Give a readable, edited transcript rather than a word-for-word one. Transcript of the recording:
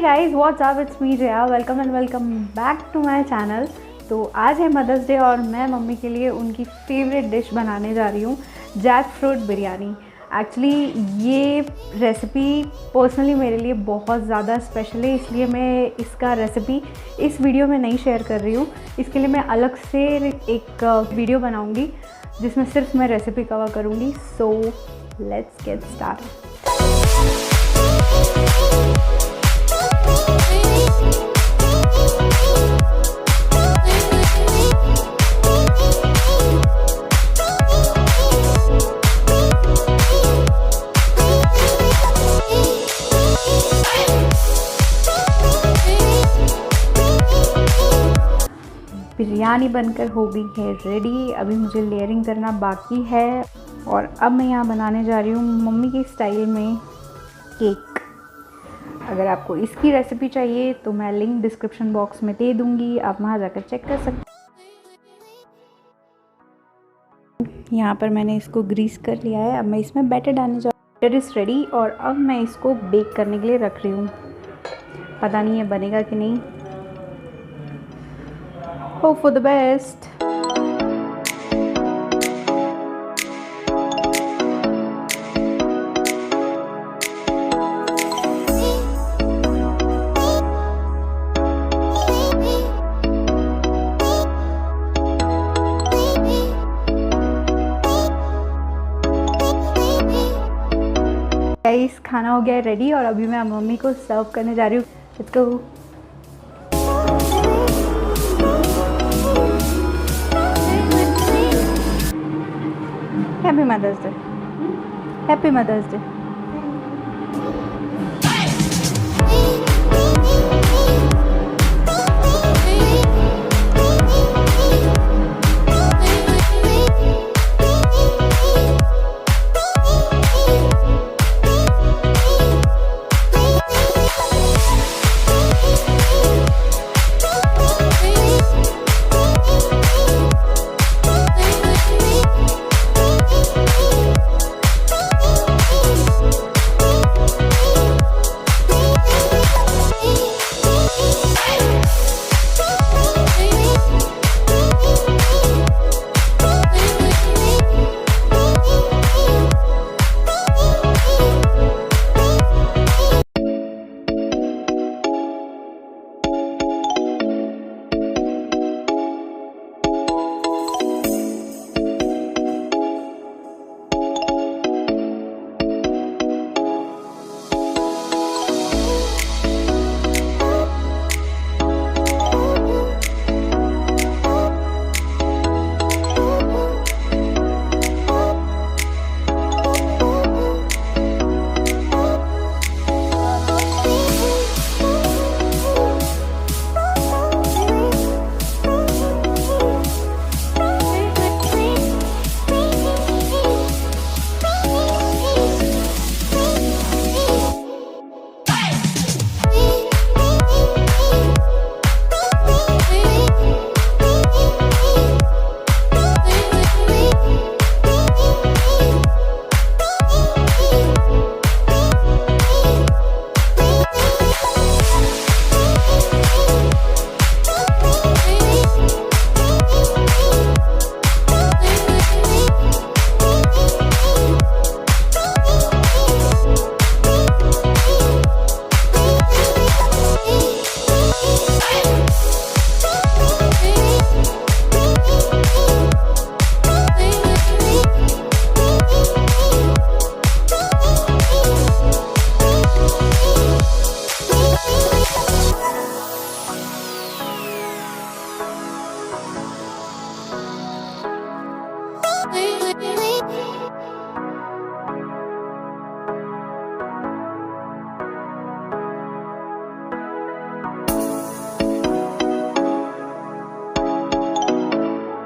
Guys what's up, it's me Jaya. Welcome and welcome back to my channel. तो आज है mother's day और मैं मम्मी के लिए उनकी फेवरेट डिश बनाने जा रही हूँ, जैक फ्रूट बिरयानी। एक्चुअली ये रेसिपी पर्सनली मेरे लिए बहुत ज़्यादा स्पेशल है, इसलिए मैं इसका रेसिपी इस वीडियो में नहीं शेयर कर रही हूँ। इसके लिए मैं अलग से एक वीडियो बनाऊँगी जिसमें सिर्फ मैं रेसिपी कवर करूँगी। So let's get start. Biryani बनकर हो गई है रेडी। अभी मुझे लेयरिंग करना बाकी है और अब मैं यहाँ बनाने जा रही हूँ मम्मी के स्टाइल में केक। अगर आपको इसकी रेसिपी चाहिए तो मैं लिंक डिस्क्रिप्शन बॉक्स में दे दूँगी, आप वहाँ जाकर चेक कर सकते हैं। यहाँ पर मैंने इसको ग्रीस कर लिया है। अब मैं इसमें बैटर डालने जा रही हूँ। बैटर इज़ रेडी और अब मैं इसको बेक करने के लिए रख रही हूँ। पता नहीं है बनेगा कि नहीं, hope for the best। Guys खाना हो गया है रेडी और अभी मैं मम्मी को सर्व करने जा रही हूँ। Let's go. Happy mother's day. Happy mother's day.